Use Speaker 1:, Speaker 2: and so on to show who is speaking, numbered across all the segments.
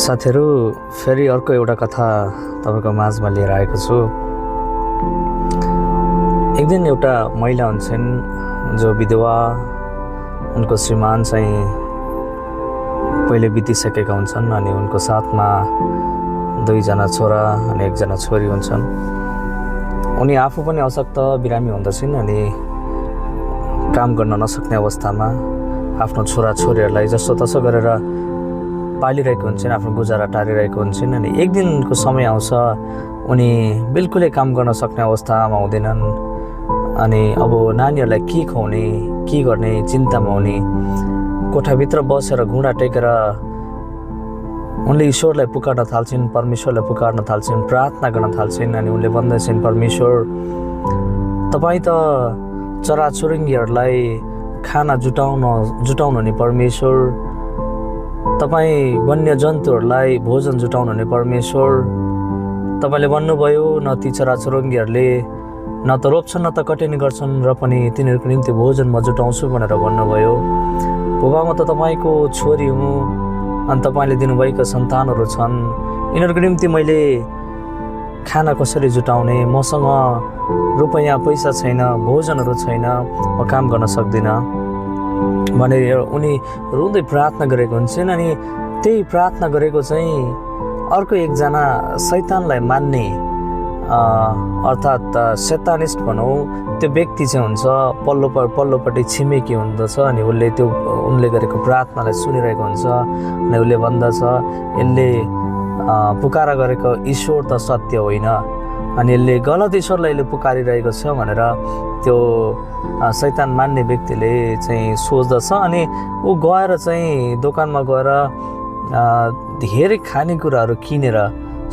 Speaker 1: साथीहरू, फेरि अर्को एउटा कथा तपाईँको माझमा लिएर आएको छु। एक दिन एउटा महिला हुन्छन् जो विधवा, उनको श्रीमान चाहिँ पहिले बितिसकेका हुन्छन् अनि उनको साथमा 2 जना छोरा अनि 1 जना छोरी हुन्छन्। उनी आफू पनि अशक्त बिरामी हुँदछन् अनि काम गर्न नसक्ने अवस्थामा आफ्नो छोरा छोरीहरूलाई जसोतसो गरेर पालिरहेको हुन्छन्, आफ्नो गुजारा टारिरहेको हुन्छन्। अनि एक दिनको समय आउँछ उनी बिल्कुलै काम गर्न सक्ने अवस्थामा हुँदैनन् अनि अब नानीहरूलाई के खुवाउने के गर्ने चिन्तामा उनी कोठाभित्र बसेर घुँडा टेकेर उनले ईश्वरलाई पुकार्न थाल्छिन्, परमेश्वरलाई पुकार्न थाल्छिन्, प्रार्थना गर्न थाल्छिन्। अनि उनले भन्दछन्, परमेश्वर, तपाईँ त चराचुरुङ्गीहरूलाई खाना जुटाउनु हुने परमेश्वर, तपाईँ वन्यजन्तुहरूलाई भोजन जुटाउनु हुने परमेश्वर। तपाईँले भन्नुभयो न ती चराचुरुङ्गीहरूले न त रोप्छन् न त कटनी गर्छन् र पनि तिनीहरूको निम्ति भोजन म जुटाउँछु भनेर भन्नुभयो। बुबा, म त तपाईँको छोरी हुँ अनि तपाईँले दिनुभएका सन्तानहरू छन्, यिनीहरूको निम्ति मैले खाना कसरी जुटाउने, मसँग रुपैयाँ पैसा छैन, भोजनहरू छैन, म काम गर्न सक्दिनँ भनेर उनी रुँदै प्रार्थना गरेको हुन्छन्। अनि त्यही प्रार्थना गरेको चाहिँ अर्को एकजना शैतानलाई मान्ने अर्थात् शैतानिस्ट भनौँ त्यो व्यक्ति चाहिँ हुन्छ, पल्लोपट्टि छिमेकी हुँदछ। अनि उनले गरेको प्रार्थनालाई सुनिरहेको हुन्छ अनि उसले भन्दछ, यसले पुकारा गरेको ईश्वर त सत्य होइन अनि यसले गलत ईश्वरलाई यसले पुकारिरहेको छ भनेर त्यो शैतान मान्ने व्यक्तिले चाहिँ सोच्दछ। अनि ऊ गएर चाहिँ दोकानमा गएर धेरै खानेकुराहरू किनेर,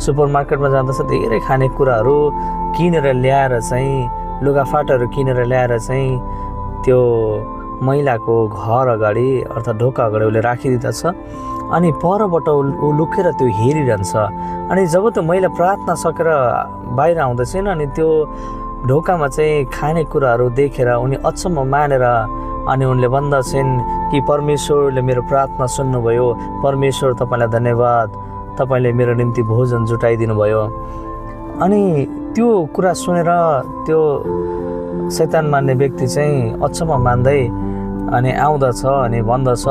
Speaker 1: सुपर मार्केटमा जाँदछ, धेरै खानेकुराहरू किनेर ल्याएर चाहिँ लुगाफाटाहरू किनेर ल्याएर चाहिँ त्यो महिलाको घर अगाडि अर्थात् ढोका अगाडि उसले राखिदिँदछ। अनि परबाट ऊ लुकेर त्यो हेरिरहन्छ। अनि जब त्यो महिला प्रार्थना सकेर बाहिर आउँदछन् अनि त्यो ढोकामा चाहिँ खानेकुराहरू देखेर उनी अचम्म मानेर अनि उनले भन्दछन् कि परमेश्वरले मेरो प्रार्थना सुन्नुभयो, परमेश्वर तपाईँलाई धन्यवाद, तपाईँले मेरो निम्ति भोजन जुटाइदिनु भयो। अनि त्यो कुरा सुनेर त्यो शैतान मान्ने व्यक्ति चाहिँ अचम्म मान्दै अनि आउँदछ अनि भन्दछ,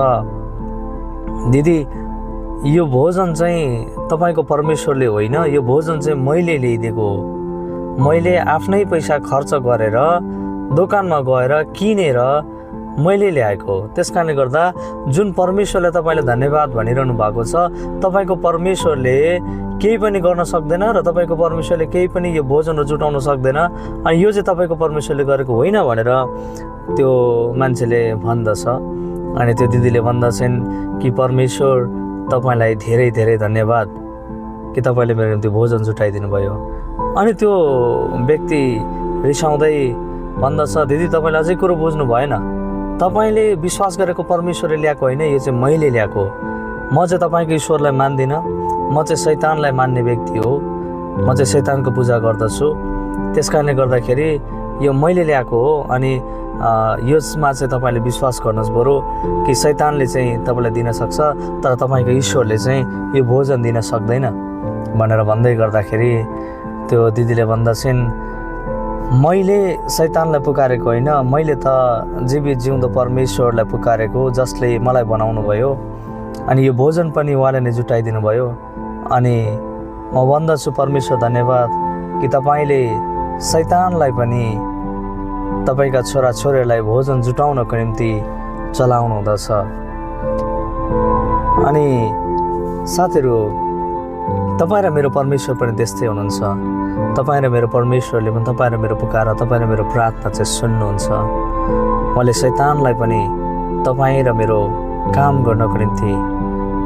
Speaker 1: दिदी, यो भोजन चाहिँ तपाईँको परमेश्वरले होइन, यो भोजन चाहिँ मैले ल्याइदिएको हो, मैले आफ्नै पैसा खर्च गरेर दोकानमा गएर किनेर मैले ल्याएको हो। त्यस कारणले गर्दा जुन परमेश्वरले तपाईँले धन्यवाद भनिरहनु भएको छ, तपाईँको परमेश्वरले केही पनि गर्न सक्दैन र तपाईँको परमेश्वरले केही पनि यो भोजनहरू जुटाउन सक्दैन अनि यो चाहिँ तपाईँको परमेश्वरले गरेको होइन भनेर त्यो मान्छेले भन्दछ। अनि त्यो दिदीले भन्दछन् कि परमेश्वर तपाईँलाई धेरै धेरै धन्यवाद कि तपाईँले मेरो निम्ति भोजन जुटाइदिनु भयो। अनि त्यो व्यक्ति रिसाउँदै भन्दछ, दिदी, तपाईँले अझै कुरो बुझ्नु भएन, तपाईँले विश्वास गरेको परमेश्वरले ल्याएको होइन, यो चाहिँ मैले ल्याएको। म चाहिँ तपाईँको ईश्वरलाई मान्दिनँ, म चाहिँ शैतानलाई मान्ने व्यक्ति हो, म चाहिँ शैतानको पूजा गर्दछु। त्यस कारणले गर्दाखेरि यो मैले ल्याएको हो अनि यसमा चाहिँ तपाईँले विश्वास गर्नुहोस् बरु कि शैतानले चाहिँ तपाईँलाई दिन सक्छ तर तपाईँको ईश्वरले चाहिँ यो भोजन दिन सक्दैन भनेर भन्दै गर्दाखेरि त्यो दिदीले भन्दछन्, मैले शैतानलाई पुकारेको होइन, मैले त जीवित जिउँदो परमेश्वरलाई पुकारेको जसले मलाई बनाउनु भयो अनि यो भोजन पनि उहाँले नै जुटाइदिनु भयो। अनि म भन्दछु परमेश्वर धन्यवाद कि तपाईँले शैतानलाई पनि तपाईँका छोराछोरीहरूलाई भोजन जुटाउनको निम्ति चलाउनु हुँदछ। अनि साथीहरू, तपाईँ र मेरो परमेश्वर पनि त्यस्तै हुनुहुन्छ। तपाईँ र मेरो परमेश्वरले पनि तपाईँ र मेरो पुकारा, तपाईँ र मेरो प्रार्थना चाहिँ सुन्नुहुन्छ। उहाँले शैतानलाई पनि तपाईँ र मेरो काम गर्नको निम्ति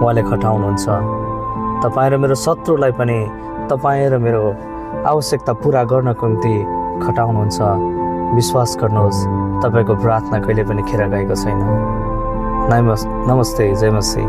Speaker 1: उहाँले खटाउनुहुन्छ। तपाईँ र मेरो शत्रुलाई पनि तपाईँ र मेरो आवश्यकता पुरा गर्नको निम्ति खटाउनुहुन्छ। विश्वास गर्नुहोस्, तपाईँको प्रार्थना कहिले पनि खेर गएको छैन। नमस्ते, जय मसीह।